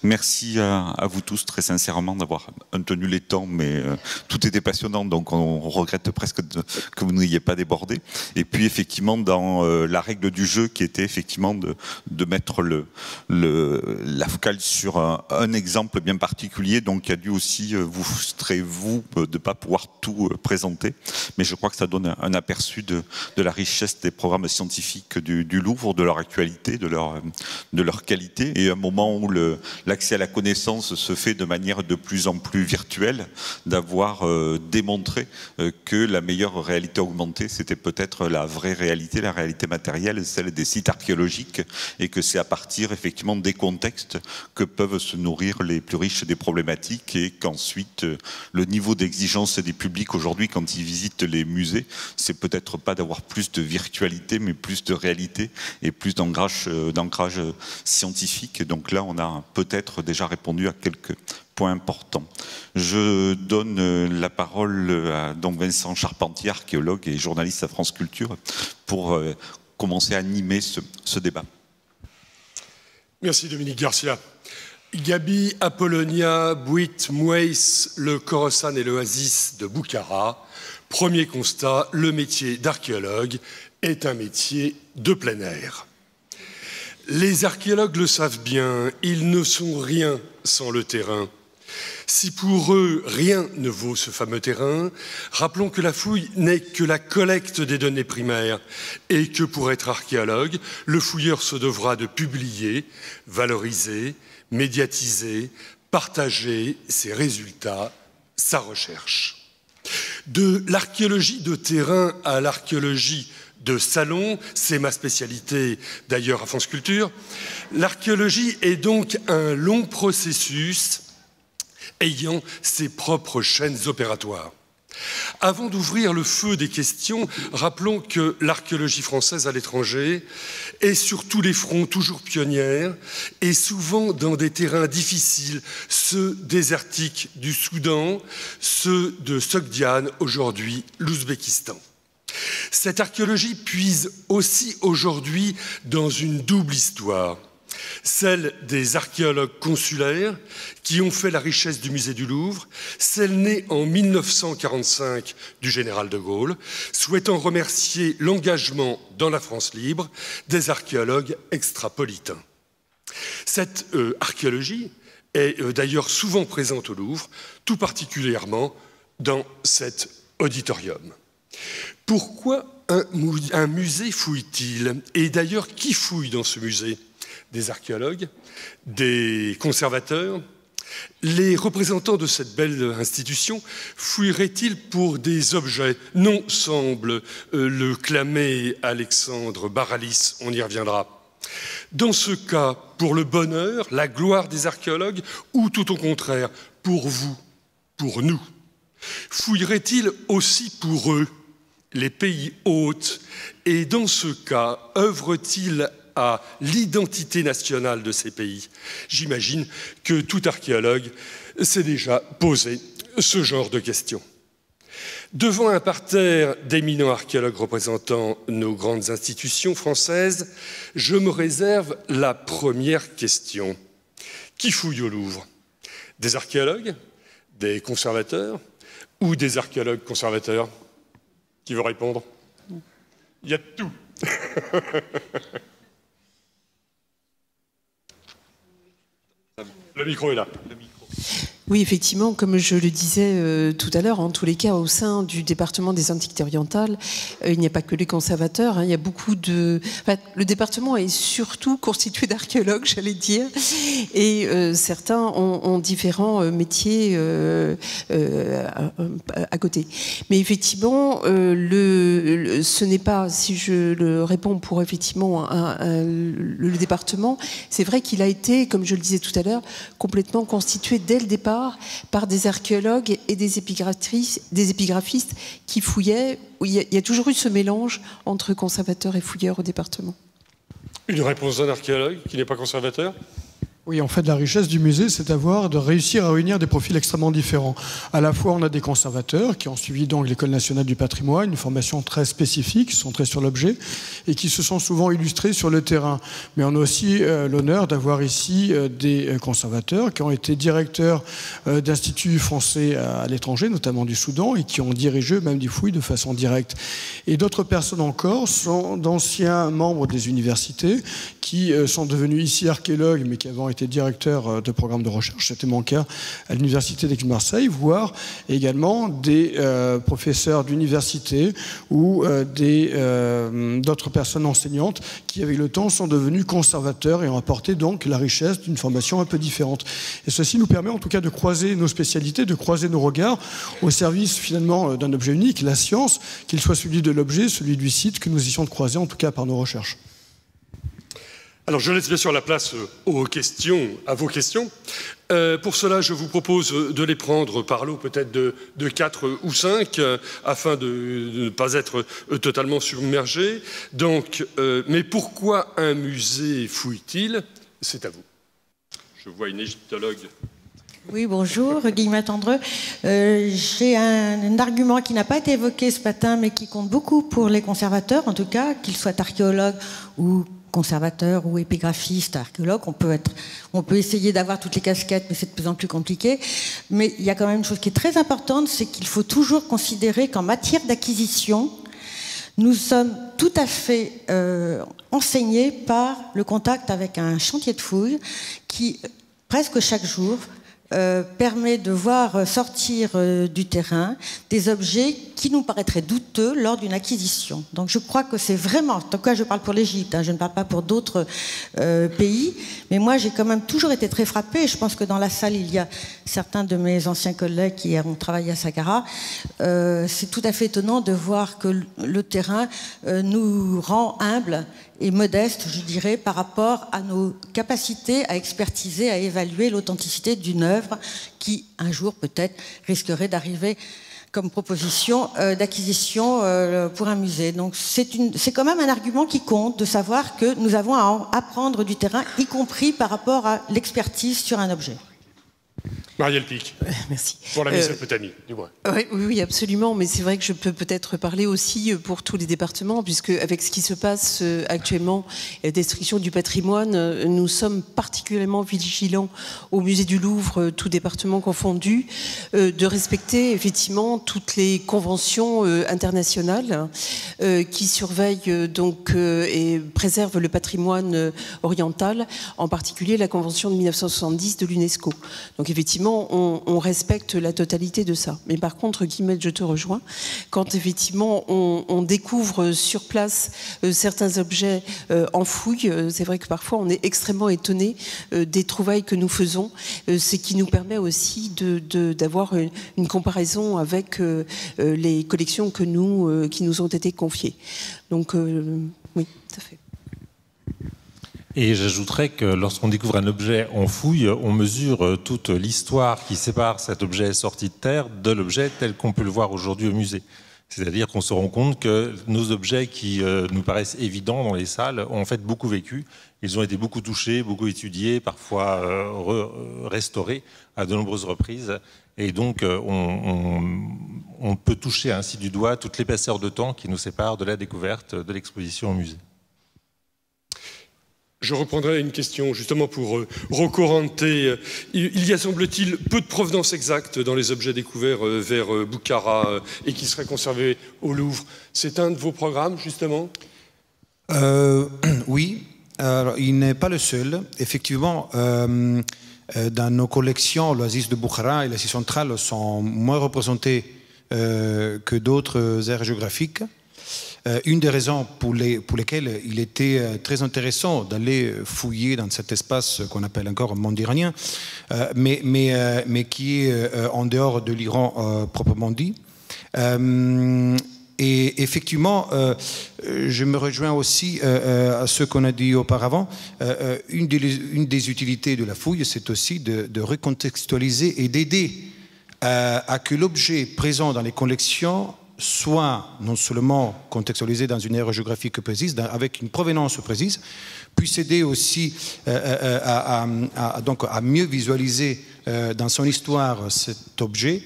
Merci à vous tous, très sincèrement, d'avoir tenu les temps, mais tout était passionnant, donc on regrette presque que vous n'ayez pas débordé. Et puis, effectivement, dans la règle du jeu, qui était effectivement de mettre la focale sur un exemple bien particulier, donc qui a dû aussi vous frustrer, vous, de ne pas pouvoir tout présenter. Mais je crois que ça donne un aperçu de la richesse des programmes scientifiques du Louvre, de leur actualité, de leur qualité, et un moment où l'accès à la connaissance se fait de manière de plus en plus virtuelle, d'avoir démontré que la meilleure réalité augmentée, c'était peut-être la vraie réalité, la réalité matérielle, celle des sites archéologiques, et que c'est à partir effectivement des contextes que peuvent se nourrir les plus riches des problématiques, et qu'ensuite le niveau d'exigence des publics aujourd'hui quand ils visitent les musées, c'est peut-être pas d'avoir plus de virtualité, mais plus de réalité et plus d'ancrage scientifique. Donc là, on a peut-être déjà répondu à quelques points importants. Je donne la parole à donc Vincent Charpentier, archéologue et journaliste à France Culture, pour commencer à animer ce débat. Merci Dominique Garcia. Gabi, Apollonia, Bouit, Mouais, le Khorasan et l'Oasis de Boukhara. Premier constat, le métier d'archéologue est un métier de plein air. Les archéologues le savent bien, ils ne sont rien sans le terrain. Si pour eux, rien ne vaut ce fameux terrain, rappelons que la fouille n'est que la collecte des données primaires et que pour être archéologue, le fouilleur se devra de publier, valoriser, médiatiser, partager ses résultats, sa recherche. De l'archéologie de terrain à l'archéologie de salon, c'est ma spécialité d'ailleurs à France Culture. L'archéologie est donc un long processus ayant ses propres chaînes opératoires. Avant d'ouvrir le feu des questions, rappelons que l'archéologie française à l'étranger est sur tous les fronts toujours pionnière et souvent dans des terrains difficiles, ceux désertiques du Soudan, ceux de Sogdiane, aujourd'hui l'Ouzbékistan. Cette archéologie puise aussi aujourd'hui dans une double histoire, celle des archéologues consulaires qui ont fait la richesse du musée du Louvre, celle née en 1945 du général de Gaulle, souhaitant remercier l'engagement dans la France libre des archéologues extrapolitains. Cette archéologie est d'ailleurs souvent présente au Louvre, tout particulièrement dans cet auditorium. Pourquoi un musée fouille-t-il? Et d'ailleurs, qui fouille dans ce musée? Des archéologues, des conservateurs? Les représentants de cette belle institution fouilleraient-ils pour des objets? Non, semble le clamer Alexandre Baralis, on y reviendra. Dans ce cas, pour le bonheur, la gloire des archéologues, ou tout au contraire, pour vous, pour nous? Fouilleraient-ils aussi pour eux, les pays hôtes, et dans ce cas, œuvrent-ils à l'identité nationale de ces pays? J'imagine que tout archéologue s'est déjà posé ce genre de questions. Devant un parterre d'éminents archéologues représentant nos grandes institutions françaises, je me réserve la première question. Qui fouille au Louvre? Des archéologues? Des conservateurs? Ou des archéologues conservateurs? Qui veut répondre? Il y a tout. Le micro est là. Oui, effectivement, comme je le disais tout à l'heure, en tous les cas, au sein du département des Antiquités orientales, il n'y a pas que les conservateurs, il y a beaucoup de... Enfin, le département est surtout constitué d'archéologues, j'allais dire, et certains ont différents métiers à côté. Mais effectivement, ce n'est pas, si je le réponds pour effectivement le département, c'est vrai qu'il a été, comme je le disais tout à l'heure, complètement constitué dès le départ par des archéologues et des épigraphistes qui fouillaient. Il y a toujours eu ce mélange entre conservateurs et fouilleurs au département. Une réponse d'un archéologue qui n'est pas conservateur? Oui, en fait, la richesse du musée, c'est de réussir à réunir des profils extrêmement différents. À la fois, on a des conservateurs qui ont suivi donc l'École nationale du patrimoine, une formation très spécifique, centrée sur l'objet, et qui se sont souvent illustrés sur le terrain. Mais on a aussi l'honneur d'avoir ici des conservateurs qui ont été directeurs d'instituts français à l'étranger, notamment du Soudan, et qui ont dirigé même des fouilles de façon directe. Et d'autres personnes encore sont d'anciens membres des universités qui sont devenus ici archéologues, mais qui avant été directeur de programme de recherche, c'était mon cas à l'Université d'Aix-Marseille, voire également des professeurs d'université ou d'autres personnes enseignantes qui, avec le temps, sont devenus conservateurs et ont apporté donc la richesse d'une formation un peu différente. Et ceci nous permet en tout cas de croiser nos spécialités, de croiser nos regards au service finalement d'un objet unique, la science, qu'il soit celui de l'objet, celui du site, que nous essayons de croiser en tout cas par nos recherches. Alors, je laisse bien sûr la place aux questions, à vos questions. Pour cela, je vous propose de les prendre par lot, peut-être de 4 ou 5, afin de ne pas être totalement submergé. Donc, mais pourquoi un musée fouille-t-il? C'est à vous. Je vois une égyptologue. Oui, bonjour, Guillemette Andreux. J'ai un argument qui n'a pas été évoqué ce matin, mais qui compte beaucoup pour les conservateurs, en tout cas, qu'ils soient archéologues ou conservateur ou épigraphiste, archéologue, on peut essayer d'avoir toutes les casquettes, mais c'est de plus en plus compliqué. Mais il y a quand même une chose qui est très importante, c'est qu'il faut toujours considérer qu'en matière d'acquisition, nous sommes tout à fait enseignés par le contact avec un chantier de fouilles qui, presque chaque jour, permet de voir sortir du terrain des objets qui nous paraîtraient douteux lors d'une acquisition. Donc je crois que c'est vraiment, en tout cas je parle pour l'Égypte, je ne parle pas pour d'autres pays, mais moi j'ai quand même toujours été très frappée, et je pense que dans la salle il y a certains de mes anciens collègues qui ont travaillé à Saqqara. C'est tout à fait étonnant de voir que le terrain nous rend humbles et modeste, je dirais, par rapport à nos capacités à expertiser, à évaluer l'authenticité d'une œuvre qui, un jour, peut-être, risquerait d'arriver comme proposition d'acquisition pour un musée. Donc c'est quand même un argument qui compte, de savoir que nous avons à apprendre du terrain, y compris par rapport à l'expertise sur un objet. Marielle Pic. Merci. Pour la Mésopotamie, du moins. Oui, absolument, mais c'est vrai que je peux peut-être parler aussi pour tous les départements, puisque avec ce qui se passe actuellement, la destruction du patrimoine, nous sommes particulièrement vigilants au musée du Louvre, tout département confondu, de respecter effectivement toutes les conventions internationales qui surveillent donc et préservent le patrimoine oriental, en particulier la convention de 1970 de l'UNESCO. Donc effectivement, on respecte la totalité de ça. Mais par contre, Guillemette, je te rejoins. Quand effectivement on découvre sur place certains objets en fouille, c'est vrai que parfois on est extrêmement étonné des trouvailles que nous faisons. Ce qui nous permet aussi d'avoir une comparaison avec les collections qui nous ont été confiées. Donc oui, tout à fait. Et j'ajouterais que lorsqu'on découvre un objet en fouille, on mesure toute l'histoire qui sépare cet objet sorti de terre de l'objet tel qu'on peut le voir aujourd'hui au musée. C'est-à-dire qu'on se rend compte que nos objets qui nous paraissent évidents dans les salles ont en fait beaucoup vécu. Ils ont été beaucoup touchés, beaucoup étudiés, parfois restaurés à de nombreuses reprises. Et donc on peut toucher ainsi du doigt toute l'épaisseur de temps qui nous sépare de la découverte de l'exposition au musée. Je reprendrai une question justement pour Rocco Rante. Il y a, semble-t-il, peu de provenance exacte dans les objets découverts vers Boukhara et qui seraient conservés au Louvre. C'est un de vos programmes, justement? Oui, alors, il n'est pas le seul. Effectivement, dans nos collections, l'oasis de Boukhara et l'Asie centrale sont moins représentés que d'autres aires géographiques. Une des raisons pour lesquelles il était très intéressant d'aller fouiller dans cet espace qu'on appelle encore monde iranien, mais qui est en dehors de l'Iran proprement dit. Et effectivement, je me rejoins aussi à ce qu'on a dit auparavant. Une des utilités de la fouille, c'est aussi de recontextualiser et d'aider à que l'objet présent dans les collections soit non seulement contextualisés dans une aire géographique précise, avec une provenance précise, puisse aider aussi donc à mieux visualiser dans son histoire cet objet,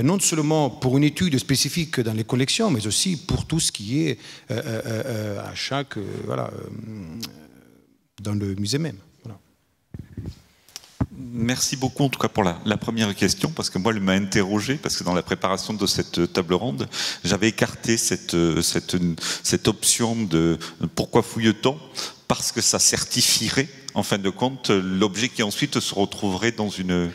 non seulement pour une étude spécifique dans les collections, mais aussi pour tout ce qui est à chaque voilà, dans le musée même. Voilà. Merci beaucoup en tout cas pour la première question, parce que moi elle m'a interrogé, parce que dans la préparation de cette table ronde, j'avais écarté cette option de pourquoi fouille-t-on, parce que ça certifierait en fin de compte l'objet qui ensuite se retrouverait dans une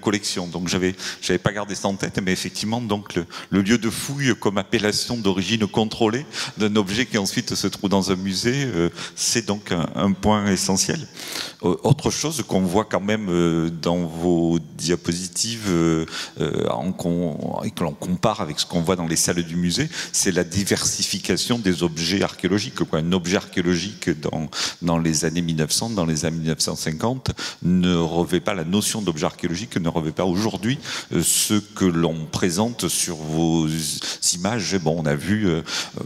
collection. Donc j'avais pas gardé ça en tête, mais effectivement donc le lieu de fouille comme appellation d'origine contrôlée d'un objet qui ensuite se trouve dans un musée, c'est donc un point essentiel. Autre chose qu'on voit quand même dans vos diapositives et que l'on compare avec ce qu'on voit dans les salles du musée, c'est la diversification des objets archéologiques. Un objet archéologique dans les années 1900, dans les années 1950, ne revêt pas la notion d'objet archéologique, ne revêt pas aujourd'hui ce que l'on présente sur vos images. Bon, on a vu,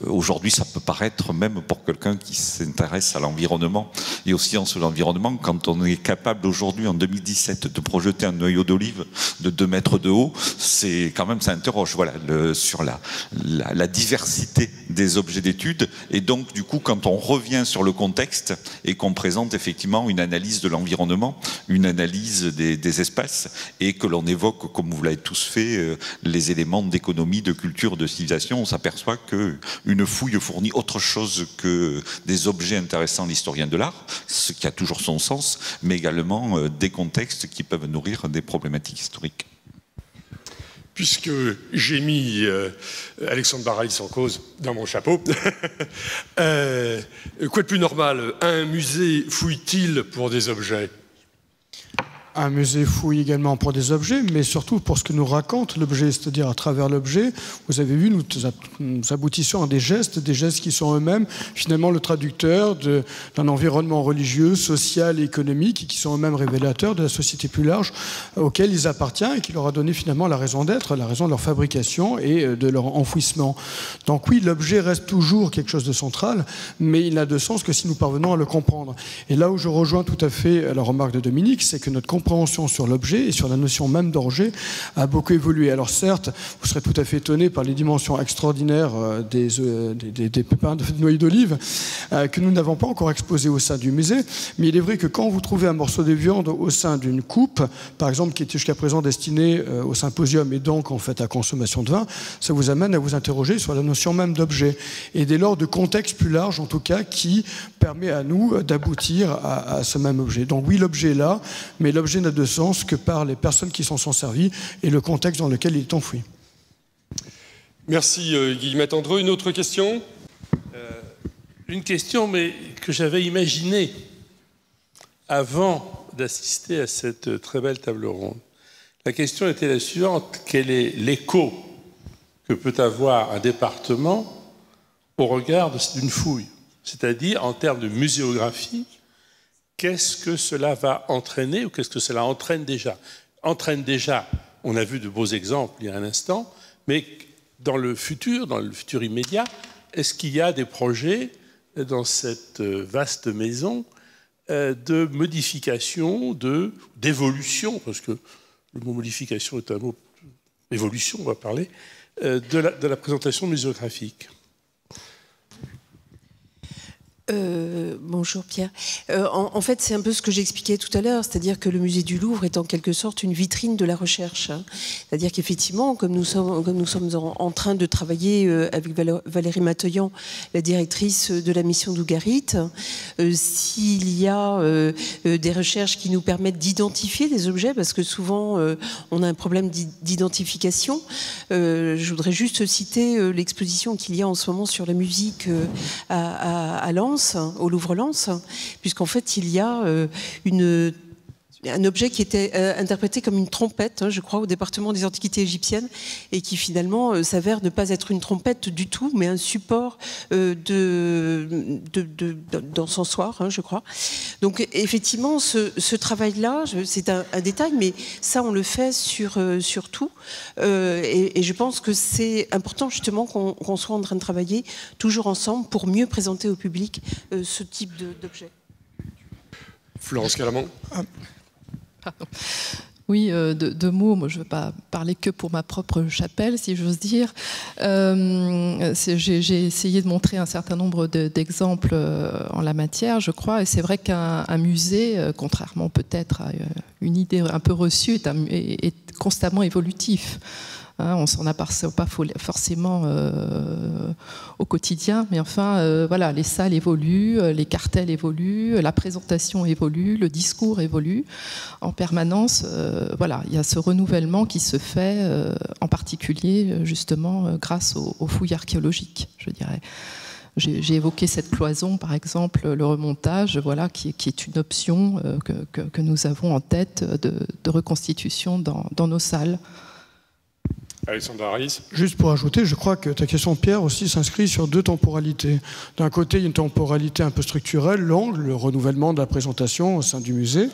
aujourd'hui ça peut paraître, même pour quelqu'un qui s'intéresse à l'environnement et aux sciences de l'environnement, quand on est capable aujourd'hui, en 2017, de projeter un noyau d'olive de 2 mètres de haut, c'est quand même, ça interroge voilà, sur la diversité des objets d'étude. Et donc, du coup, quand on revient sur le contexte et qu'on présente effectivement une analyse de l'environnement, une analyse des espaces, et que l'on évoque, comme vous l'avez tous fait, les éléments d'économie, de culture, de civilisation, on s'aperçoit qu'une fouille fournit autre chose que des objets intéressants à l'historien de l'art, ce qui a toujours son sens, mais également des contextes qui peuvent nourrir des problématiques historiques. Puisque j'ai mis Alexandre Baraïs en cause dans mon chapeau, quoi de plus normal? Un musée fouille-t-il pour des objets? Un musée fouille également pour des objets, mais surtout pour ce que nous raconte l'objet, c'est-à-dire à travers l'objet. Vous avez vu, nous aboutissons à des gestes qui sont eux-mêmes finalement le traducteur d'un environnement religieux, social et économique, et qui sont eux-mêmes révélateurs de la société plus large auquel ils appartiennent et qui leur a donné finalement la raison d'être, la raison de leur fabrication et de leur enfouissement. Donc oui, l'objet reste toujours quelque chose de central, mais il n'a de sens que si nous parvenons à le comprendre. Et là où je rejoins tout à fait la remarque de Dominique, c'est que notre compréhension sur l'objet et sur la notion même d'objet a beaucoup évolué. Alors certes, vous serez tout à fait étonné par les dimensions extraordinaires des pépins de noyer d'olive que nous n'avons pas encore exposés au sein du musée, mais il est vrai que quand vous trouvez un morceau de viande au sein d'une coupe, par exemple, qui était jusqu'à présent destinée au symposium et donc en fait à consommation de vin, ça vous amène à vous interroger sur la notion même d'objet et dès lors de contexte plus large en tout cas qui permet à nous d'aboutir à ce même objet. Donc oui, l'objet est là, mais l'objet n'a de sens que par les personnes qui s'en sont servies et le contexte dans lequel il est enfoui. Merci Guillemette Andreu. Une autre question? Une question, mais que j'avais imaginée avant d'assister à cette très belle table ronde. La question était la suivante: quel est l'écho que peut avoir un département au regard d'une fouille? C'est-à-dire, en termes de muséographie, qu'est-ce que cela va entraîner ou qu'est-ce que cela entraîne déjà? Entraîne déjà, on a vu de beaux exemples il y a un instant, mais dans le futur immédiat, est-ce qu'il y a des projets dans cette vaste maison de modification, d'évolution, parce que le mot modification est un mot, évolution on va parler, de la présentation muséographique? Bonjour Pierre. En fait, c'est un peu ce que j'expliquais tout à l'heure, c'est-à-dire que le musée du Louvre est en quelque sorte une vitrine de la recherche. C'est-à-dire qu'effectivement, comme nous sommes en train de travailler avec Valérie Matoyan, la directrice de la mission d'Ougarit, s'il y a des recherches qui nous permettent d'identifier des objets, parce que souvent on a un problème d'identification, je voudrais juste citer l'exposition qu'il y a en ce moment sur la musique à Lens, au Louvre-Lens, puisqu'en fait il y a un objet qui était interprété comme une trompette, je crois, au département des Antiquités égyptiennes, et qui finalement s'avère ne pas être une trompette du tout, mais un support d'encensoir, je crois. Donc effectivement, ce travail-là, c'est un détail, mais ça, on le fait sur tout. Et je pense que c'est important justement qu'on soit en train de travailler toujours ensemble pour mieux présenter au public ce type d'objet. Florence Calamand. Pardon. Oui, deux mots. Moi, je ne veux pas parler que pour ma propre chapelle, si j'ose dire. J'ai essayé de montrer un certain nombre d'exemples en la matière, je crois. Et c'est vrai qu'un musée, contrairement peut-être à une idée un peu reçue, est constamment évolutif. On s'en aperçoit pas forcément au quotidien, mais enfin, voilà, les salles évoluent, les cartels évoluent, la présentation évolue, le discours évolue en permanence. Voilà, il y a ce renouvellement qui se fait, en particulier justement grâce aux fouilles archéologiques, je dirais. J'ai évoqué cette cloison, par exemple, le remontage, voilà, qui est une option que nous avons en tête de reconstitution dans nos salles. Alexandre Harris. Juste pour ajouter, je crois que ta question, Pierre, aussi s'inscrit sur deux temporalités. D'un côté, il y a une temporalité un peu structurelle, l'angle, le renouvellement de la présentation au sein du musée.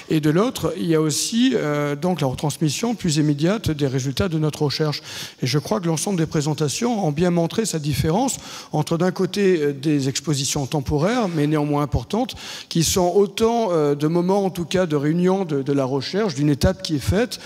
Et de l'autre, il y a aussi donc la retransmission plus immédiate des résultats de notre recherche. Et je crois que l'ensemble des présentations ont bien montré sa différence entre, d'un côté, des expositions temporaires, mais néanmoins importantes, qui sont autant de moments, en tout cas, de réunion de la recherche, d'une étape qui est faite,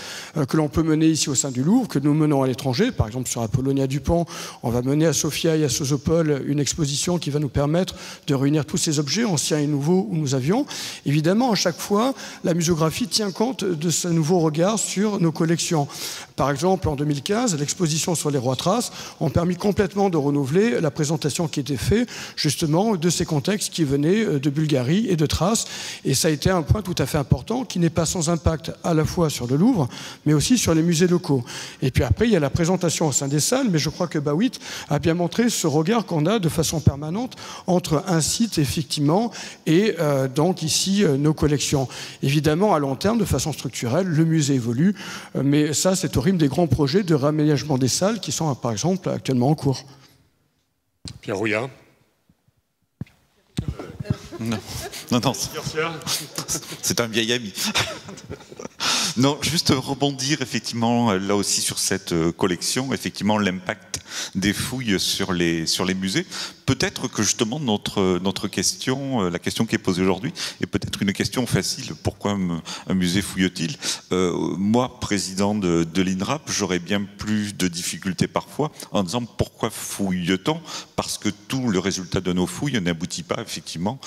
que l'on peut mener ici au sein du Louvre, que nous menons à l'étranger. Par exemple, sur Apollonia Dupont, on va mener à Sofia et à Sozopol une exposition qui va nous permettre de réunir tous ces objets anciens et nouveaux où nous avions. Évidemment, à chaque fois, la muséographie tient compte de ce nouveau regard sur nos collections. Par exemple, en 2015, l'exposition sur les rois thraces ont permis complètement de renouveler la présentation qui était faite justement de ces contextes qui venaient de Bulgarie et de Thrace. Et ça a été un point tout à fait important qui n'est pas sans impact à la fois sur le Louvre, mais aussi sur les musées locaux. Et puis après, il y a la présentation au sein des salles, mais je crois que Bawit a bien montré ce regard qu'on a de façon permanente entre un site, effectivement, et donc ici, nos collections. Évidemment, à long terme, de façon structurelle, le musée évolue, mais ça, c'est au rythme des grands projets de réaménagement des salles qui sont, par exemple, actuellement en cours. Pierre Rouillard. Non, c'est un vieil ami. Non, juste rebondir effectivement là aussi sur cette collection, effectivement l'impact des fouilles sur les musées. Peut-être que justement notre question, la question qui est posée aujourd'hui, est peut-être une question facile. Pourquoi un musée fouille-t-il ? Moi, président de l'INRAP, j'aurais bien plus de difficultés parfois en disant pourquoi fouille-t-on ? Parce que tout le résultat de nos fouilles n'aboutit pas effectivement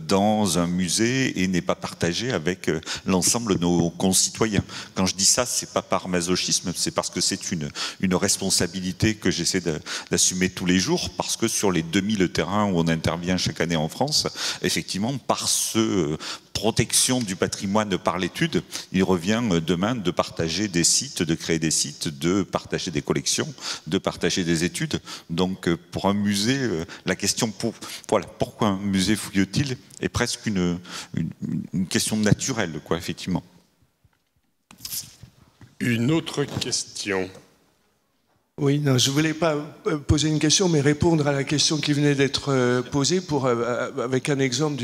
dans un musée et n'est pas partagé avec l'ensemble de nos concitoyens. Quand je dis ça, c'est pas par masochisme, c'est parce que c'est une responsabilité que j'essaie d'assumer tous les jours, parce que sur les 2000 terrains où on intervient chaque année en France, effectivement, par ce protection du patrimoine par l'étude, il revient demain de partager des sites, de créer des sites, de partager des collections, de partager des études. Donc pour un musée, la question pourquoi un musée fouille-t-il est presque une question naturelle, quoi, effectivement. Une autre question. Oui, non, je ne voulais pas poser une question, mais répondre à la question qui venait d'être posée avec un exemple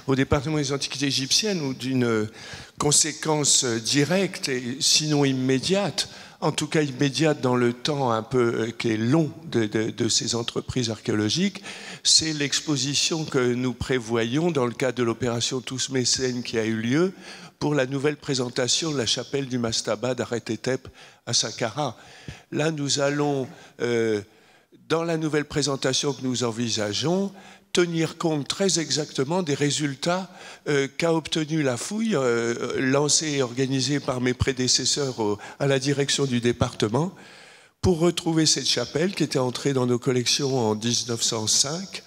au département des Antiquités égyptiennes ou d'une conséquence directe, et sinon immédiate, en tout cas immédiate dans le temps un peu qui est long de ces entreprises archéologiques, c'est l'exposition que nous prévoyons dans le cadre de l'opération Tous Mécènes qui a eu lieu pour la nouvelle présentation de la chapelle du Mastaba d'Arethetep à Saqqara. Là, nous allons, dans la nouvelle présentation que nous envisageons, tenir compte très exactement des résultats qu'a obtenu la fouille, lancée et organisée par mes prédécesseurs à la direction du département, pour retrouver cette chapelle qui était entrée dans nos collections en 1905,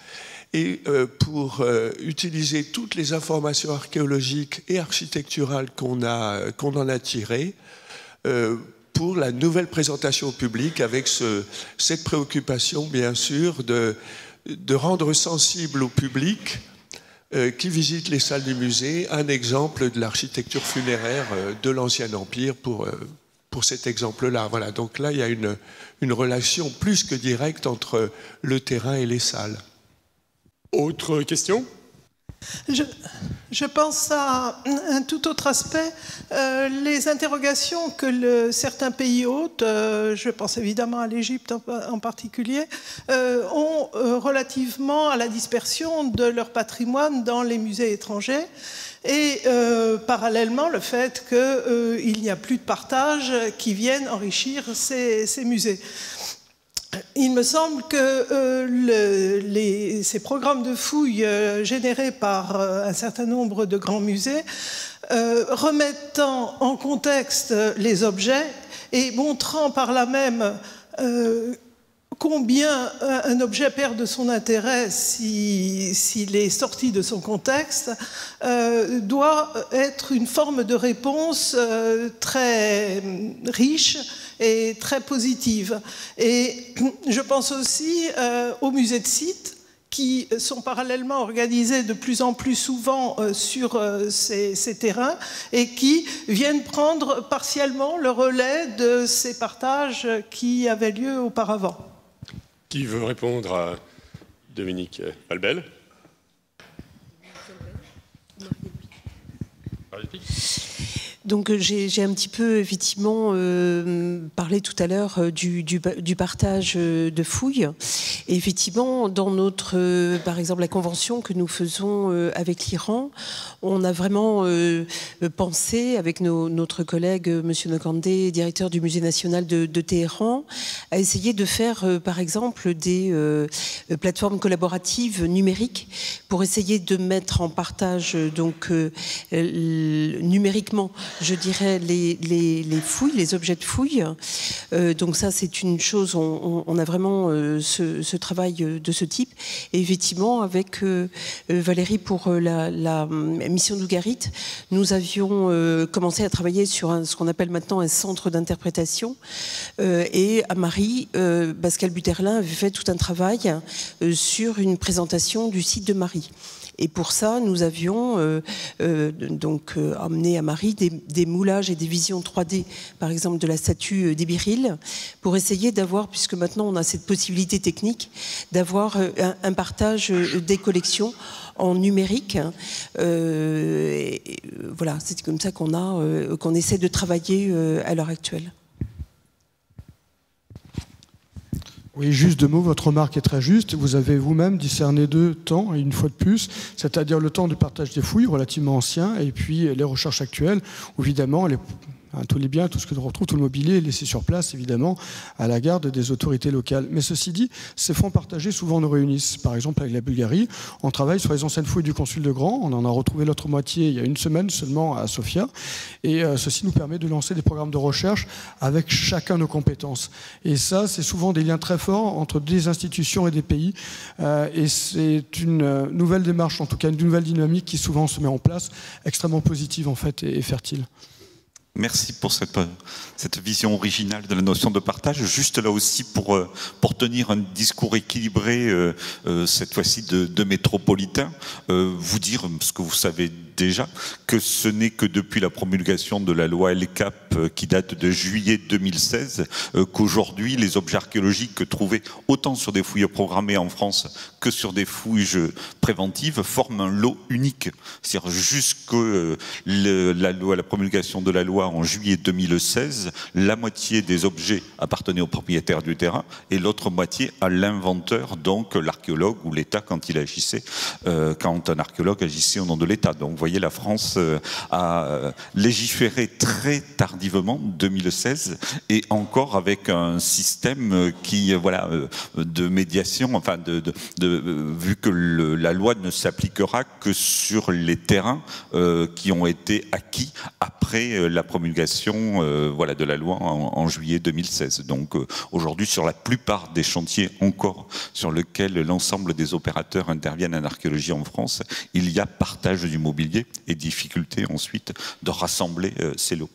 et pour utiliser toutes les informations archéologiques et architecturales qu'on en a tirées pour la nouvelle présentation au public, avec cette préoccupation, bien sûr, de rendre sensible au public qui visitent les salles du musée. Un exemple de l'architecture funéraire de l'Ancien Empire pour cet exemple-là. Voilà, donc là, il y a une relation plus que directe entre le terrain et les salles. Autre question ? Je pense à un tout autre aspect, les interrogations que certains pays hôtes, je pense évidemment à l'Égypte en particulier, ont relativement à la dispersion de leur patrimoine dans les musées étrangers. Et parallèlement, le fait qu'il n'y a plus de partage qui viennent enrichir ces musées. Il me semble que ces programmes de fouilles générés par un certain nombre de grands musées, remettant en contexte les objets et montrant par là même combien un objet perd de son intérêt s'il est sorti de son contexte, doit être une forme de réponse très riche et très positive. Et je pense aussi aux musées de sites qui sont parallèlement organisés de plus en plus souvent sur ces terrains et qui viennent prendre partiellement le relais de ces partages qui avaient lieu auparavant. Qui veut répondre à Dominique Falbel? Donc j'ai un petit peu effectivement parlé tout à l'heure du partage de fouilles. Et effectivement, dans notre, par exemple, la convention que nous faisons avec l'Iran, on a vraiment pensé avec notre collègue Monsieur Nokandé, directeur du Musée national de Téhéran, à essayer de faire, par exemple, des plateformes collaboratives numériques pour essayer de mettre en partage donc numériquement, je dirais, les fouilles, les objets de fouilles. Donc ça, c'est une chose, on a vraiment ce travail de ce type. Et effectivement, avec Valérie pour la mission d'Ougarit, nous avions commencé à travailler sur ce qu'on appelle maintenant un centre d'interprétation. Et à Marie, Pascal Buterlin avait fait tout un travail sur une présentation du site de Marie. Et pour ça, nous avions donc emmené à Marie des moulages et des visions 3D, par exemple de la statue d'Ébiril, pour essayer d'avoir, puisque maintenant on a cette possibilité technique, d'avoir un partage des collections en numérique. Voilà, c'est comme ça qu'on essaie de travailler à l'heure actuelle. Oui, juste deux mots, votre remarque est très juste. Vous avez vous-même discerné deux temps, et une fois de plus, c'est-à-dire le temps du partage des fouilles, relativement ancien, et puis les recherches actuelles, où évidemment, tous les biens, tout ce que l'on retrouve, tout le mobilier est laissé sur place, évidemment, à la garde des autorités locales. Mais ceci dit, ces fonds partagés souvent nous réunissent. Par exemple, avec la Bulgarie, on travaille sur les anciennes fouilles du consul de Grand. On en a retrouvé l'autre moitié il y a une semaine seulement à Sofia. Et ceci nous permet de lancer des programmes de recherche avec chacun nos compétences. Et ça, c'est souvent des liens très forts entre des institutions et des pays. Et c'est une nouvelle démarche, en tout cas une nouvelle dynamique qui souvent se met en place, extrêmement positive en fait et fertile. Merci pour cette vision originale de la notion de partage. Juste là aussi pour tenir un discours équilibré, cette fois-ci de métropolitain, vous dire ce que vous savez déjà, que ce n'est que depuis la promulgation de la loi LCAP qui date de juillet 2016 qu'aujourd'hui les objets archéologiques trouvés autant sur des fouilles programmées en France que sur des fouilles préventives forment un lot unique. C'est-à-dire jusqu'à la promulgation de la loi en juillet 2016, la moitié des objets appartenaient au propriétaire du terrain et l'autre moitié à l'inventeur, donc l'archéologue ou l'État quand il agissait, quand un archéologue agissait au nom de l'État. Donc vous voyez, la France a légiféré très tardivement, 2016, et encore avec un système qui, voilà, de médiation, enfin, vu que la loi ne s'appliquera que sur les terrains qui ont été acquis après la promulgation voilà, de la loi en juillet 2016. Donc aujourd'hui, sur la plupart des chantiers encore sur lesquels l'ensemble des opérateurs interviennent en archéologie en France, il y a partage du mobilier et difficulté ensuite de rassembler ces lots.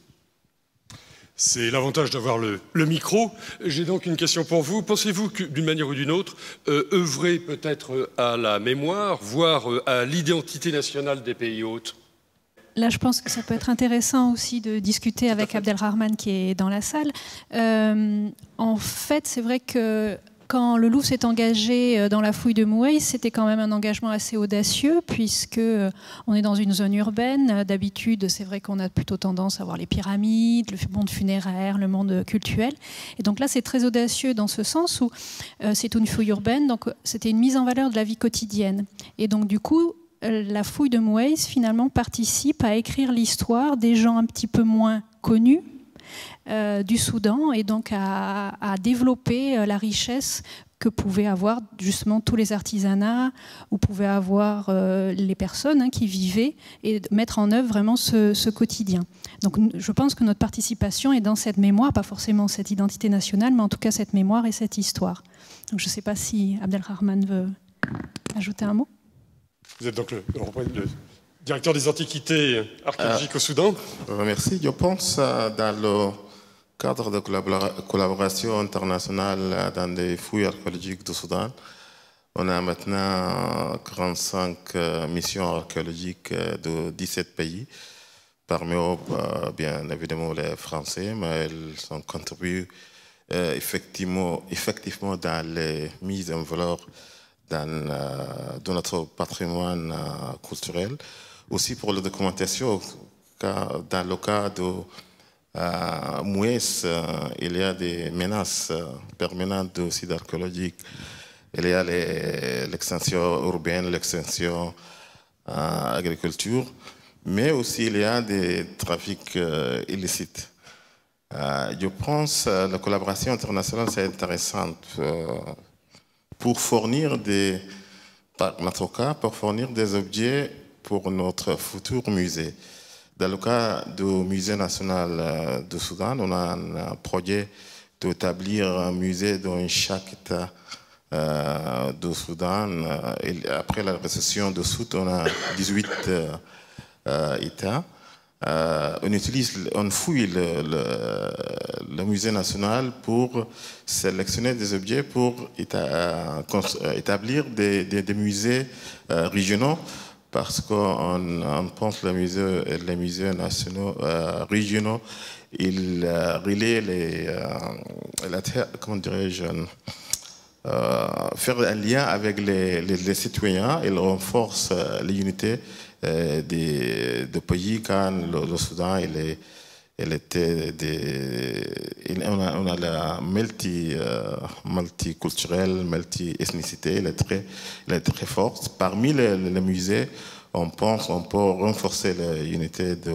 C'est l'avantage d'avoir le micro. J'ai donc une question pour vous. Pensez-vous que, d'une manière ou d'une autre, œuvrer peut-être à la mémoire, voire à l'identité nationale des pays hôtes? Là, je pense que ça peut être intéressant aussi de discuter avec Abdelrahman qui est dans la salle. En fait, c'est vrai que quand le Louvre s'est engagé dans la fouille de Mouaïs, c'était quand même un engagement assez audacieux puisque on est dans une zone urbaine. D'habitude, c'est vrai qu'on a plutôt tendance à voir les pyramides, le monde funéraire, le monde cultuel. Et donc là, c'est très audacieux dans ce sens où c'est une fouille urbaine, donc c'était une mise en valeur de la vie quotidienne. Et donc du coup, la fouille de Mouaïs finalement participe à écrire l'histoire des gens un petit peu moins connus du Soudan et donc à développer la richesse que pouvaient avoir justement tous les artisanats, où pouvaient avoir les personnes qui vivaient et mettre en œuvre vraiment ce quotidien. Donc je pense que notre participation est dans cette mémoire, pas forcément cette identité nationale, mais en tout cas cette mémoire et cette histoire. Donc je ne sais pas si Abdelrahman veut ajouter un mot. Vous êtes donc le directeur des antiquités archéologiques au Soudan. Merci. Je pense dans le cadre de collaboration internationale dans des fouilles archéologiques du Soudan, on a maintenant 45 missions archéologiques de 17 pays. Parmi eux, bien évidemment, les Français, mais ils ont contribué effectivement dans les mises en valeur dans notre patrimoine culturel. Aussi pour la documentation, dans le cas de Mouaïs, il y a des menaces permanentes de sites archéologiques. Il y a l'extension urbaine, l'extension agriculture, mais aussi il y a des trafics illicites. Je pense que la collaboration internationale, c'est intéressante pour fournir par notre cas, pour fournir des objets pour notre futur musée. Dans le cas du Musée national du Soudan, on a un projet d'établir un musée dans chaque État du Soudan. Et après la récession du Sud, on a 18 États. On fouille le musée national pour sélectionner des objets pour établir des musées régionaux, parce qu'on pense que les musées nationaux régionaux, ils relaient comment dirais-je, faire un lien avec les citoyens, ils renforcent l'unité de pays. Quand le Soudan on a la multiculturelle, multi-ethnicité, elle est très forte. Parmi les musées, on pense qu'on peut renforcer l'unité du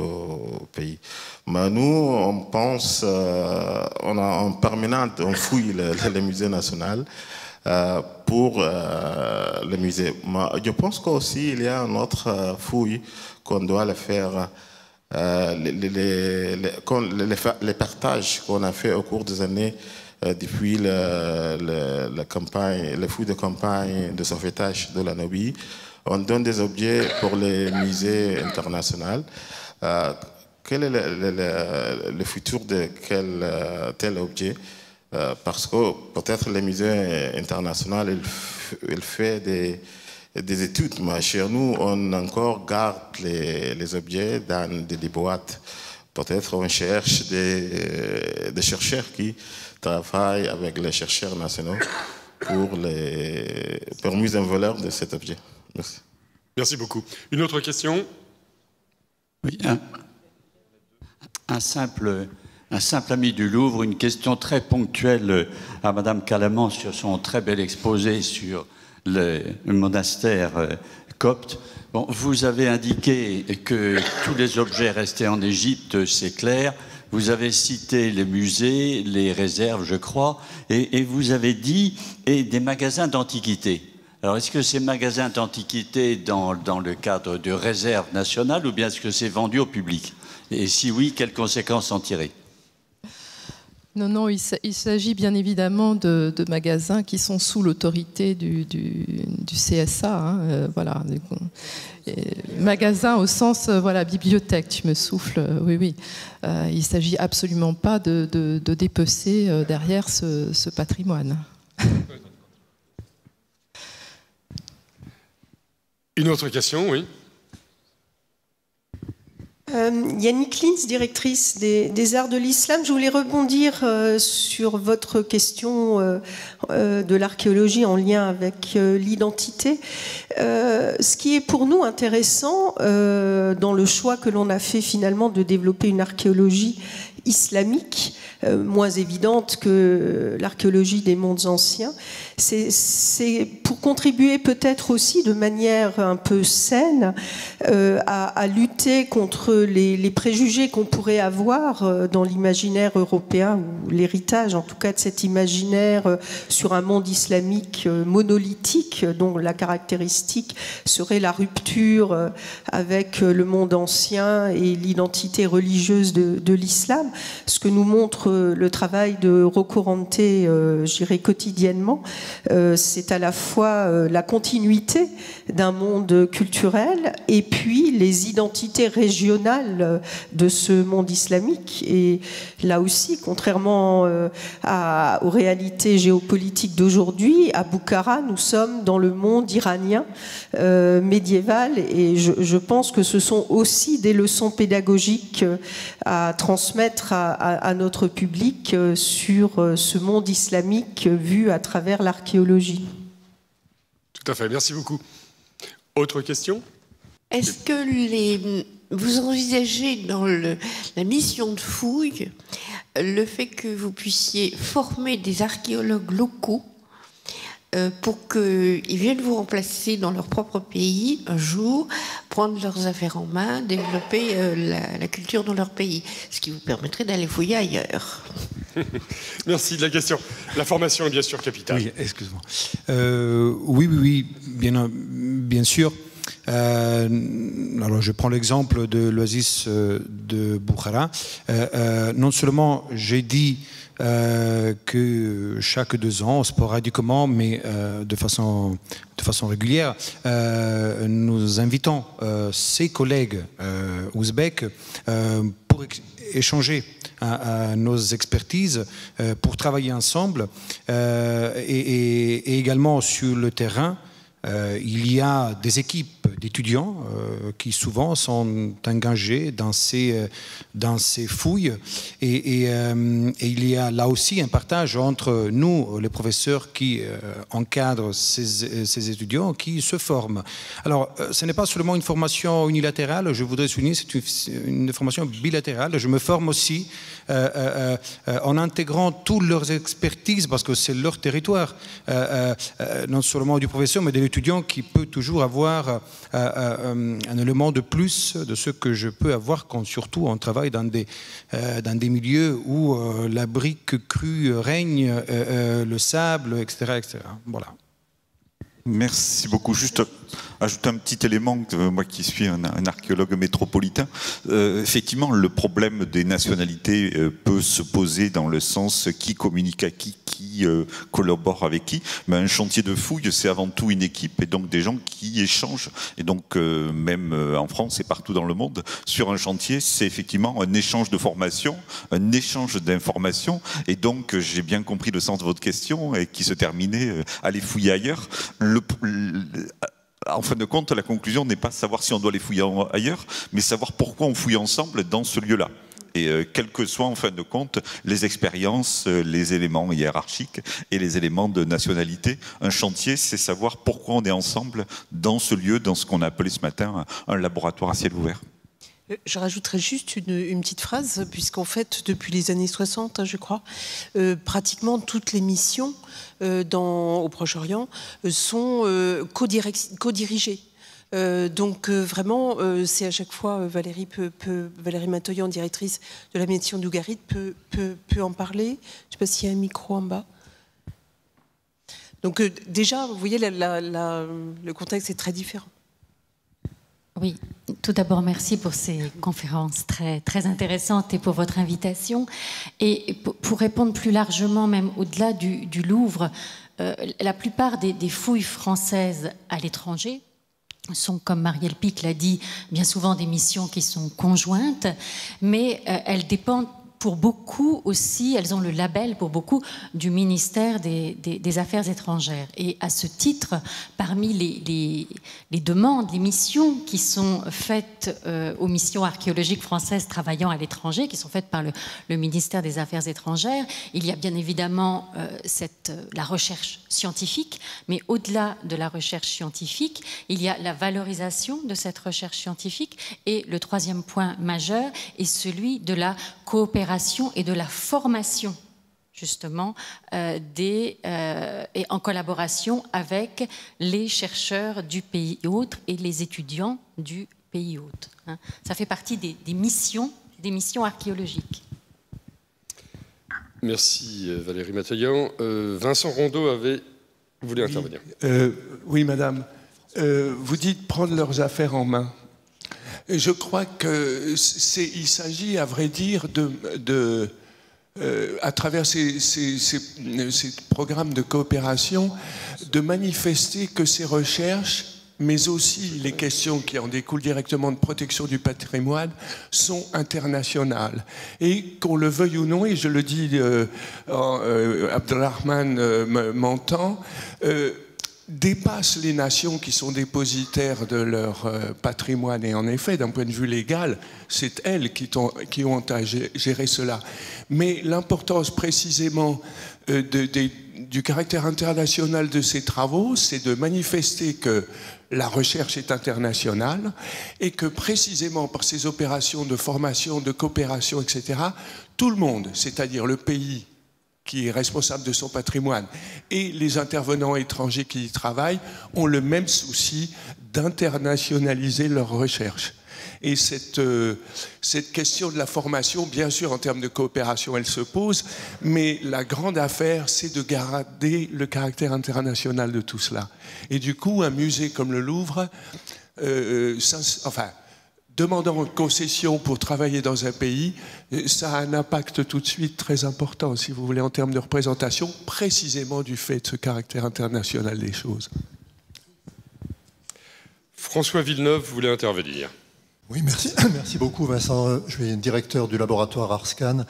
pays. Mais nous, on pense, on a en permanence, on fouille le musée national pour le musée. Mais je pense qu'aussi il y a une autre fouille qu'on doit le faire. Les partages qu'on a fait au cours des années depuis la campagne, les fouilles de campagne de sauvetage de la Namibie, on donne des objets pour les musées internationaux. Quel est le futur de tel objet? Parce que peut-être les musées internationaux, ils font des études, mais chez nous, on encore garde les objets dans des boîtes. Peut-être on cherche des chercheurs qui travaillent avec les chercheurs nationaux pour mise en valeur de cet objet. Merci. Merci beaucoup. Une autre question? Oui, un simple ami du Louvre, une question très ponctuelle à Madame Calaman sur son très bel exposé sur le monastère copte. Bon, vous avez indiqué que tous les objets restés en Égypte, c'est clair. Vous avez cité les musées, les réserves, je crois, et vous avez dit des magasins d'antiquités. Alors, est-ce que ces magasins d'antiquités dans le cadre de réserve nationale ou bien est-ce que c'est vendu au public? Et si oui, quelles conséquences en tirer? Non, non, il s'agit bien évidemment de magasins qui sont sous l'autorité du CSA. Hein, voilà. Magasins au sens, voilà, bibliothèque, tu me souffles, oui, oui. Il ne s'agit absolument pas de dépecer derrière ce patrimoine. Une autre question, oui. Yannick Lins, directrice des Arts de l'Islam. Je voulais rebondir sur votre question de l'archéologie en lien avec l'identité. Ce qui est pour nous intéressant dans le choix que l'on a fait finalement de développer une archéologie islamique, moins évidente que l'archéologie des mondes anciens, c'est pour contribuer peut-être aussi de manière un peu saine à lutter contre les préjugés qu'on pourrait avoir dans l'imaginaire européen, ou l'héritage en tout cas de cet imaginaire sur un monde islamique monolithique, dont la caractéristique serait la rupture avec le monde ancien et l'identité religieuse de l'islam. Ce que nous montre le travail de Rocco Rante, je dirais quotidiennement, c'est à la fois la continuité d'un monde culturel et puis les identités régionales de ce monde islamique. Et là aussi, contrairement aux réalités géopolitiques d'aujourd'hui, à Boukhara, nous sommes dans le monde iranien médiéval, et je pense que ce sont aussi des leçons pédagogiques à transmettre à notre public sur ce monde islamique vu à travers l'archéologie. Tout à fait, merci beaucoup. Autre question? Est-ce que vous envisagez dans la mission de fouille le fait que vous puissiez former des archéologues locaux pour qu'ils viennent vous remplacer dans leur propre pays un jour, prendre leurs affaires en main, développer la culture dans leur pays, ce qui vous permettrait d'aller fouiller ailleurs? Merci de la question. La formation est bien sûr capitale. Oui, excuse-moi. Oui, bien sûr. Alors je prends l'exemple de l'oasis de Boukhara. Non seulement j'ai dit que chaque 2 ans, sporadiquement, mais de façon régulière, nous invitons ces collègues ouzbeks pour échanger nos expertises, pour travailler ensemble, et également sur le terrain. Il y a des équipes d'étudiants qui souvent sont engagés dans ces fouilles, et il y a là aussi un partage entre nous, les professeurs qui encadrent ces étudiants qui se forment. Alors, ce n'est pas seulement une formation unilatérale, je voudrais souligner, c'est une formation bilatérale. Je me forme aussi en intégrant toutes leurs expertises, parce que c'est leur territoire, non seulement du professeur, mais de l'étudiant qui peut toujours avoir un élément de plus de ce que je peux avoir quand surtout on travaille dans des milieux où la brique crue règne, le sable, etc. Voilà. Merci beaucoup. Juste ajouter un petit élément, moi qui suis un archéologue métropolitain, effectivement le problème des nationalités peut se poser dans le sens qui communique à qui collabore avec qui, mais un chantier de fouille c'est avant tout une équipe, et donc des gens qui échangent, et donc même en France et partout dans le monde, sur un chantier c'est effectivement un échange de formation, un échange d'informations, et donc j'ai bien compris le sens de votre question, et qui se terminait aller fouiller ailleurs. En fin de compte, la conclusion n'est pas savoir si on doit les fouiller ailleurs, mais savoir pourquoi on fouille ensemble dans ce lieu-là. Et quels que soient, en fin de compte, les expériences, les éléments hiérarchiques et les éléments de nationalité, un chantier, c'est savoir pourquoi on est ensemble dans ce lieu, dans ce qu'on a appelé ce matin un laboratoire à ciel ouvert. Je rajouterais juste une petite phrase, puisqu'en fait, depuis les années 60, je crois, pratiquement toutes les missions au Proche-Orient sont co-dirigées. Donc vraiment, c'est à chaque fois Valérie Matoyan, directrice de la mission d'Ougarit, peut en parler. Je ne sais pas s'il y a un micro en bas. Donc déjà, vous voyez, le contexte est très différent. Oui, tout d'abord, merci pour ces conférences très intéressantes et pour votre invitation. Et pour répondre plus largement, même au-delà du Louvre, la plupart des fouilles françaises à l'étranger sont, comme Marielle Pic l'a dit, bien souvent des missions qui sont conjointes, mais elles dépendent pour beaucoup aussi, elles ont le label pour beaucoup du ministère des Affaires étrangères. Et à ce titre, parmi les demandes, les missions qui sont faites aux missions archéologiques françaises travaillant à l'étranger, qui sont faites par le ministère des Affaires étrangères, il y a bien évidemment la recherche scientifique, mais au-delà de la recherche scientifique, il y a la valorisation de cette recherche scientifique. Et le troisième point majeur est celui de la coopération et de la formation, justement, et en collaboration avec les chercheurs du pays hôte et les étudiants du pays hôte. Hein. Ça fait partie des missions archéologiques. Merci Valérie Mataillan. Vincent Rondeau voulait intervenir. Oui, madame. Vous dites prendre leurs affaires en main. Je crois qu'il s'agit, à vrai dire, à travers ces programmes de coopération, de manifester que ces recherches, mais aussi les questions qui en découlent directement de protection du patrimoine, sont internationales. Et qu'on le veuille ou non, et je le dis, Abdelrahman m'entend, dépassent les nations qui sont dépositaires de leur patrimoine. Et en effet, d'un point de vue légal, c'est elles qui ont à gérer cela. Mais l'importance précisément du caractère international de ces travaux, c'est de manifester que la recherche est internationale et que précisément par ces opérations de formation, de coopération, etc., tout le monde, c'est-à-dire le pays qui est responsable de son patrimoine, et les intervenants étrangers qui y travaillent, ont le même souci d'internationaliser leur recherche. Et cette question de la formation, bien sûr, en termes de coopération, elle se pose, mais la grande affaire, c'est de garder le caractère international de tout cela. Et du coup, un musée comme le Louvre, demandant une concession pour travailler dans un pays, ça a un impact tout de suite très important, si vous voulez, en termes de représentation, précisément du fait de ce caractère international des choses. François Villeneuve voulait intervenir. Oui, merci. Merci beaucoup, Vincent. Je suis directeur du laboratoire Arscan.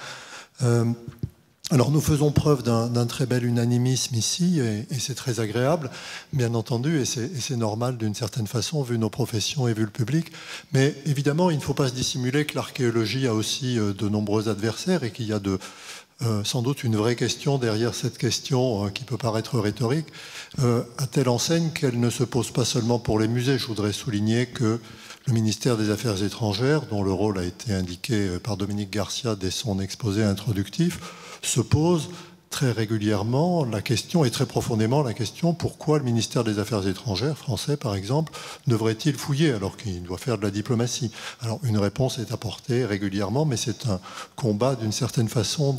Alors, nous faisons preuve d'un très bel unanimisme ici, et c'est très agréable, bien entendu, et c'est normal d'une certaine façon, vu nos professions et vu le public. Mais évidemment, il ne faut pas se dissimuler que l'archéologie a aussi de nombreux adversaires et qu'il y a sans doute une vraie question derrière cette question qui peut paraître rhétorique, à telle enseigne qu'elle ne se pose pas seulement pour les musées. Je voudrais souligner que le ministère des Affaires étrangères, dont le rôle a été indiqué par Dominique Garcia dès son exposé introductif, se pose très régulièrement la question, et très profondément la question, pourquoi le ministère des Affaires étrangères, français par exemple, devrait-il fouiller alors qu'il doit faire de la diplomatie? Alors une réponse est apportée régulièrement, mais c'est un combat d'une certaine façon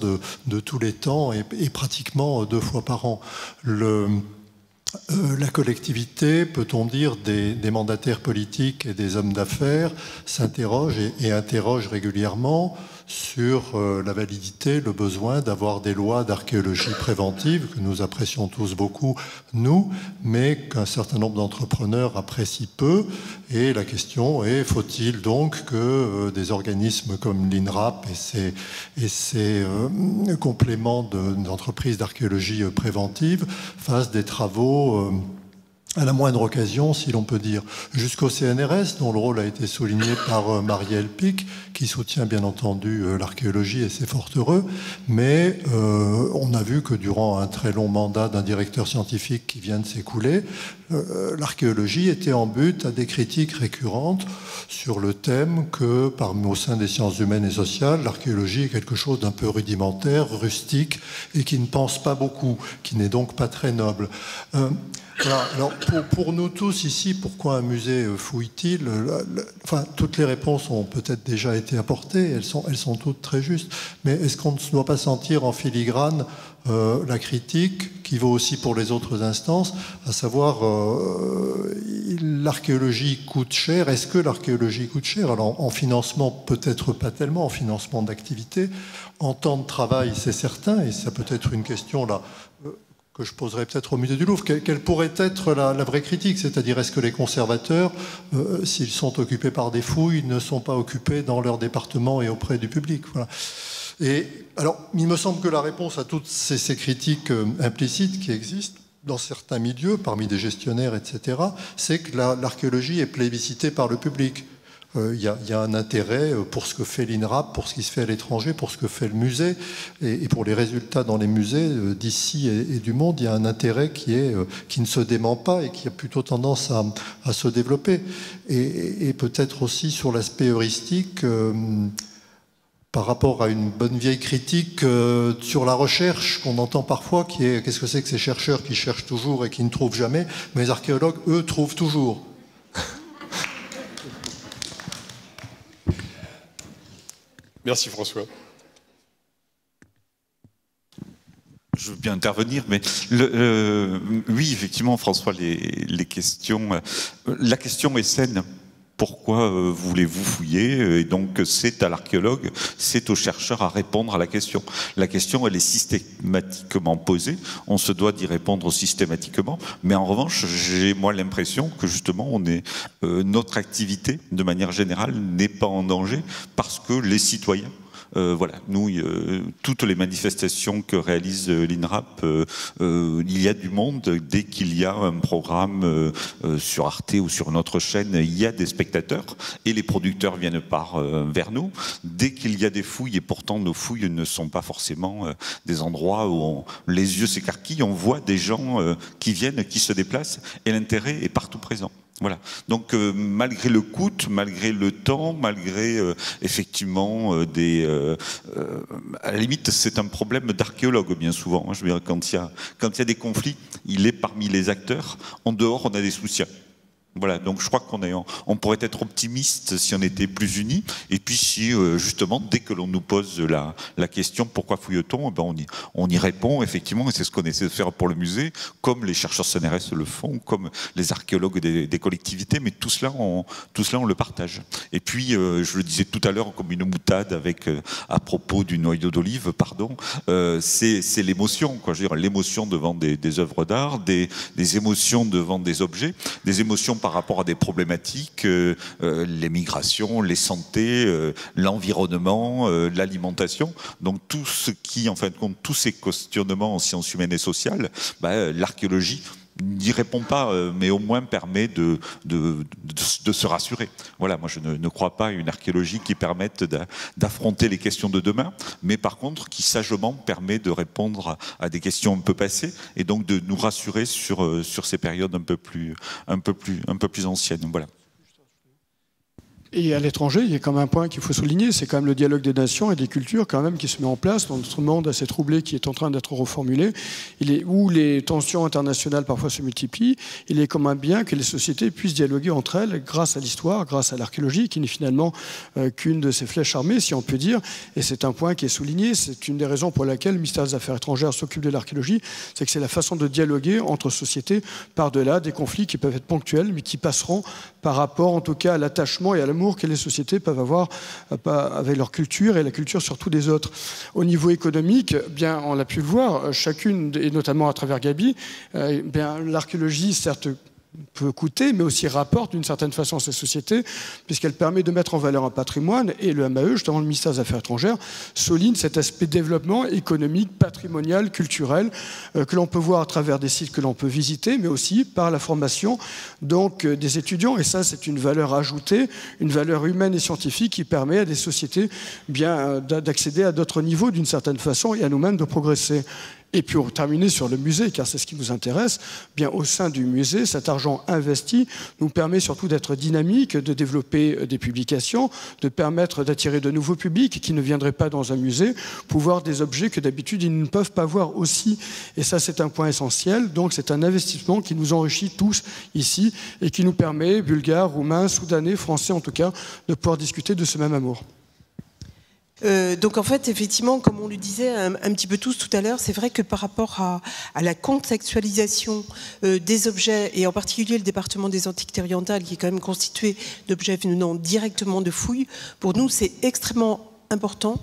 de tous les temps et pratiquement 2 fois par an. La collectivité, peut-on dire, des mandataires politiques et des hommes d'affaires s'interrogent et interrogent régulièrement sur la validité, le besoin d'avoir des lois d'archéologie préventive que nous apprécions tous beaucoup, nous, mais qu'un certain nombre d'entrepreneurs apprécient peu. Et la question est, faut-il donc que des organismes comme l'INRAP et ses compléments d'entreprises d'archéologie préventive fassent des travaux à la moindre occasion, si l'on peut dire, jusqu'au CNRS, dont le rôle a été souligné par Marielle Pic, qui soutient bien entendu l'archéologie, et c'est fort heureux, mais on a vu que durant un très long mandat d'un directeur scientifique qui vient de s'écouler, l'archéologie était en but à des critiques récurrentes sur le thème que, au sein des sciences humaines et sociales, l'archéologie est quelque chose d'un peu rudimentaire, rustique, et qui ne pense pas beaucoup, qui n'est donc pas très noble. Voilà. Alors pour nous tous ici, pourquoi un musée fouille-t-il? Enfin, toutes les réponses ont peut-être déjà été apportées, elles sont toutes très justes, mais est-ce qu'on ne doit pas sentir en filigrane la critique qui vaut aussi pour les autres instances, à savoir l'archéologie coûte cher. Est-ce que l'archéologie coûte cher? Alors en financement, peut-être pas tellement, en financement d'activité. En temps de travail, c'est certain, et ça peut être une question là que je poserai peut-être au musée du Louvre. Quelle pourrait être la vraie critique? C'est-à-dire, est-ce que les conservateurs, s'ils sont occupés par des fouilles, ne sont pas occupés dans leur département et auprès du public? Voilà. Et alors, il me semble que la réponse à toutes ces critiques implicites qui existent dans certains milieux, parmi des gestionnaires, etc., c'est que l'archéologie est plébiscitée par le public. Il y a un intérêt pour ce que fait l'INRAP, pour ce qui se fait à l'étranger, pour ce que fait le musée, et pour les résultats dans les musées d'ici et du monde. Il y a un intérêt qui ne se dément pas et qui a plutôt tendance à se développer. Et peut-être aussi sur l'aspect heuristique, par rapport à une bonne vieille critique sur la recherche qu'on entend parfois, qui est qu'est-ce que c'est que ces chercheurs qui cherchent toujours et qui ne trouvent jamais, mais les archéologues, eux, trouvent toujours. Merci François. Je veux bien intervenir, mais oui, effectivement, François, les questions, la question est saine. Pourquoi voulez-vous fouiller? Et donc, c'est à l'archéologue, c'est au chercheur à répondre à la question. La question, elle est systématiquement posée. On se doit d'y répondre systématiquement. Mais en revanche, j'ai moi l'impression que justement, notre activité, de manière générale, n'est pas en danger parce que les citoyens, voilà, nous, toutes les manifestations que réalise l'INRAP, il y a du monde. Dès qu'il y a un programme sur Arte ou sur notre chaîne, il y a des spectateurs et les producteurs viennent vers nous. Dès qu'il y a des fouilles, et pourtant nos fouilles ne sont pas forcément des endroits où les yeux s'écarquillent, on voit des gens qui viennent, qui se déplacent, et l'intérêt est partout présent. Voilà. Donc malgré le coût, malgré le temps, malgré effectivement à la limite c'est un problème d'archéologue bien souvent. Hein. Je veux dire, quand il y a des conflits, il est parmi les acteurs. En dehors, on a des soutiens. Voilà, donc je crois qu'on pourrait être optimiste si on était plus unis. Et puis si justement, dès que l'on nous pose la question pourquoi fouille-t-on, ben on y répond effectivement, et c'est ce qu'on essaie de faire pour le musée, comme les chercheurs CNRS le font, comme les archéologues des collectivités, mais tout cela on le partage. Et puis je le disais tout à l'heure comme une moutade à propos du noyau d'olive, pardon, c'est l'émotion, quoi. Je veux dire, l'émotion devant des œuvres d'art, des émotions devant des objets, des émotions par rapport à des problématiques, les migrations, les santé, l'environnement, l'alimentation. Donc tout ce qui, en fin de compte, tous ces questionnements en sciences humaines et sociales, l'archéologie n'y répond pas, mais au moins permet de se rassurer. Voilà, moi je ne crois pas à une archéologie qui permette d'affronter les questions de demain, mais par contre qui sagement permet de répondre à des questions un peu passées et donc de nous rassurer sur ces périodes un peu plus anciennes. Voilà. Et à l'étranger, il y a quand même un point qu'il faut souligner, c'est quand même le dialogue des nations et des cultures quand même qui se met en place dans notre monde assez troublé qui est en train d'être reformulé, où les tensions internationales parfois se multiplient. Il est quand même bien que les sociétés puissent dialoguer entre elles grâce à l'histoire, grâce à l'archéologie, qui n'est finalement qu'une de ces flèches armées, si on peut dire. Et c'est un point qui est souligné. C'est une des raisons pour laquelle le ministère des Affaires étrangères s'occupe de l'archéologie, c'est que c'est la façon de dialoguer entre sociétés par-delà des conflits qui peuvent être ponctuels, mais qui passeront par rapport en tout cas à l'attachement et à l'amour que les sociétés peuvent avoir avec leur culture et la culture surtout des autres. Au niveau économique, bien, on l'a pu le voir, chacune, et notamment à travers Gabi, l'archéologie, certes, peut coûter, mais aussi rapporte d'une certaine façon à ces sociétés, puisqu'elle permet de mettre en valeur un patrimoine, et le MAE, justement le ministère des Affaires étrangères, souligne cet aspect développement économique, patrimonial, culturel, que l'on peut voir à travers des sites que l'on peut visiter, mais aussi par la formation donc, des étudiants, et ça c'est une valeur ajoutée, une valeur humaine et scientifique qui permet à des sociétés bien d'accéder à d'autres niveaux d'une certaine façon, et à nous-mêmes de progresser. Et puis, pour terminer sur le musée, car c'est ce qui nous intéresse, bien au sein du musée, cet argent investi nous permet surtout d'être dynamique, de développer des publications, de permettre d'attirer de nouveaux publics qui ne viendraient pas dans un musée pour voir des objets que d'habitude ils ne peuvent pas voir aussi. Et ça, c'est un point essentiel. Donc, c'est un investissement qui nous enrichit tous ici et qui nous permet, Bulgares, Roumains, Soudanais, Français en tout cas, de pouvoir discuter de ce même amour. Donc en fait, effectivement, comme on le disait un petit peu tous tout à l'heure, c'est vrai que par rapport à la contextualisation des objets, et en particulier le département des Antiquités orientales, qui est quand même constitué d'objets venant directement de fouilles, pour nous c'est extrêmement important.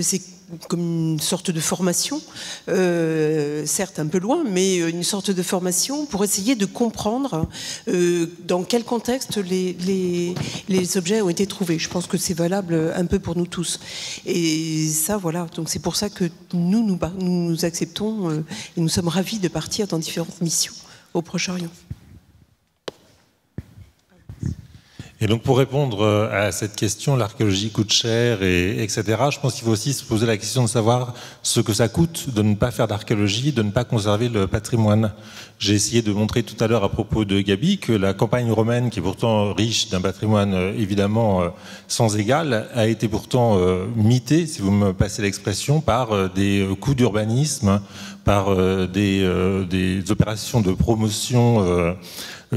C'est comme une sorte de formation, certes un peu loin, mais une sorte de formation pour essayer de comprendre dans quel contexte les objets ont été trouvés. Je pense que c'est valable un peu pour nous tous. Et ça, voilà, donc c'est pour ça que nous acceptons et nous sommes ravis de partir dans différentes missions au Proche-Orient. Et donc pour répondre à cette question, l'archéologie coûte cher, etc., je pense qu'il faut aussi se poser la question de savoir ce que ça coûte de ne pas faire d'archéologie, de ne pas conserver le patrimoine. J'ai essayé de montrer tout à l'heure à propos de Gabi que la campagne romaine, qui est pourtant riche d'un patrimoine évidemment sans égal, a été pourtant mitée, si vous me passez l'expression, par des coûts d'urbanisme, par des opérations de promotion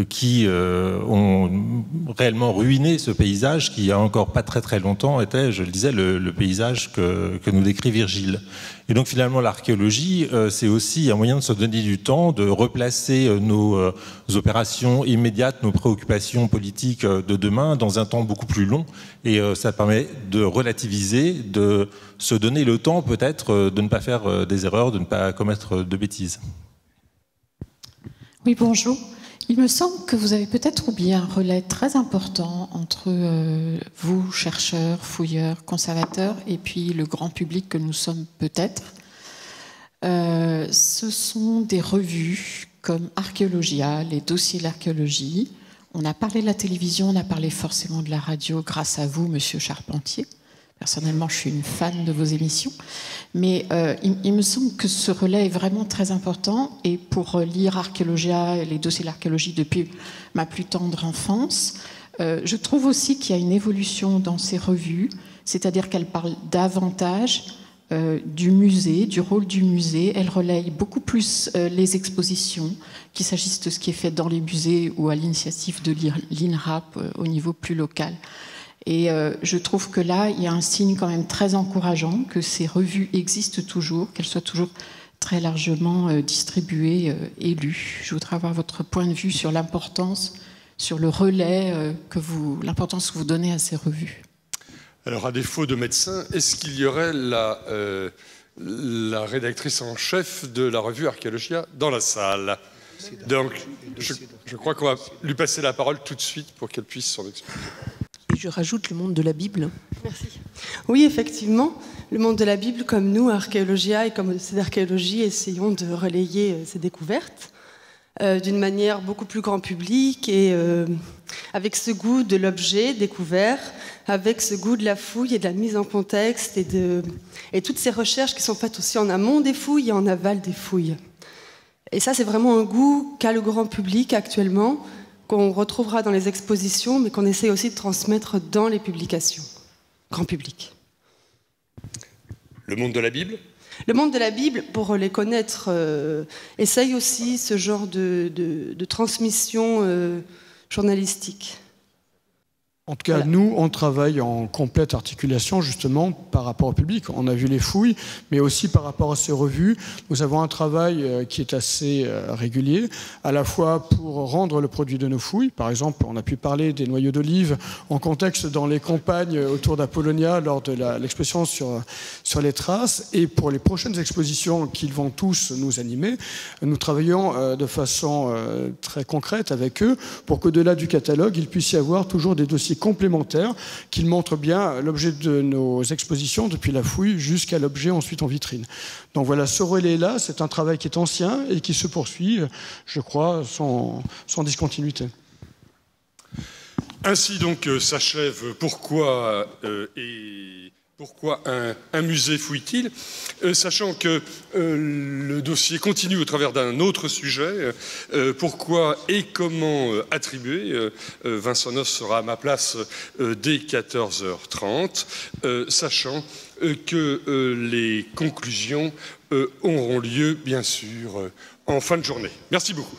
qui ont réellement ruiné ce paysage qui, il y a encore pas très très longtemps, était, je le disais, le paysage que nous décrit Virgile. Et donc finalement l'archéologie, c'est aussi un moyen de se donner du temps, de replacer nos opérations immédiates, nos préoccupations politiques de demain dans un temps beaucoup plus long. Et ça permet de relativiser, de se donner le temps peut-être de ne pas faire des erreurs, de ne pas commettre de bêtises. Oui, bonjour. Il me semble que vous avez peut-être oublié un relais très important entre vous, chercheurs, fouilleurs, conservateurs, et puis le grand public que nous sommes peut-être. Ce sont des revues comme Archéologia, les dossiers de l'archéologie. On a parlé de la télévision, on a parlé forcément de la radio grâce à vous, Monsieur Charpentier. Personnellement, je suis une fan de vos émissions. Mais il me semble que ce relais est vraiment très important. Et pour lire Archéologia et les dossiers de l'archéologie depuis ma plus tendre enfance, je trouve aussi qu'il y a une évolution dans ces revues, c'est-à-dire qu'elles parlent davantage du musée, du rôle du musée. Elles relayent beaucoup plus les expositions, qu'il s'agisse de ce qui est fait dans les musées ou à l'initiative de l'INRAP au niveau plus local. Et je trouve que là, il y a un signe quand même très encourageant que ces revues existent toujours, qu'elles soient toujours très largement distribuées et lues. Je voudrais avoir votre point de vue sur l'importance, sur le relais, l'importance que vous donnez à ces revues. Alors, à défaut de médecin, est-ce qu'il y aurait la rédactrice en chef de la revue Archéologia dans la salle? Donc, je crois qu'on va lui passer la parole tout de suite pour qu'elle puisse s'en expliquer. Et je rajoute le monde de la Bible. Merci. Oui, effectivement, le monde de la Bible, comme nous, Archéologia et comme c'est d'archéologie, essayons de relayer ces découvertes d'une manière beaucoup plus grand public et avec ce goût de l'objet découvert, avec ce goût de la fouille et de la mise en contexte et toutes ces recherches qui sont faites aussi en amont des fouilles et en aval des fouilles. Et ça, c'est vraiment un goût qu'a le grand public actuellement, qu'on retrouvera dans les expositions, mais qu'on essaie aussi de transmettre dans les publications. Grand public. Le monde de la Bible ? Le monde de la Bible, pour les connaître, essaye aussi ce genre de transmission journalistique. En tout cas, voilà. Nous, on travaille en complète articulation, justement, par rapport au public. On a vu les fouilles, mais aussi par rapport à ces revues. Nous avons un travail qui est assez régulier, à la fois pour rendre le produit de nos fouilles. Par exemple, on a pu parler des noyaux d'olive en contexte dans les campagnes autour d'Apollonia lors de l'exposition sur les traces. Et pour les prochaines expositions qu'ils vont tous nous animer, nous travaillons de façon très concrète avec eux pour qu'au-delà du catalogue, il puisse y avoir toujours des dossiers complémentaires qui montrent bien l'objet de nos expositions depuis la fouille jusqu'à l'objet ensuite en vitrine. Donc voilà, ce relais-là, c'est un travail qui est ancien et qui se poursuit, je crois, sans discontinuité. Ainsi donc s'achève pourquoi un musée fouille-t-il, sachant que le dossier continue au travers d'un autre sujet, pourquoi et comment attribuer. Vincent Noce sera à ma place dès 14h30, sachant que les conclusions auront lieu, bien sûr, en fin de journée. Merci beaucoup.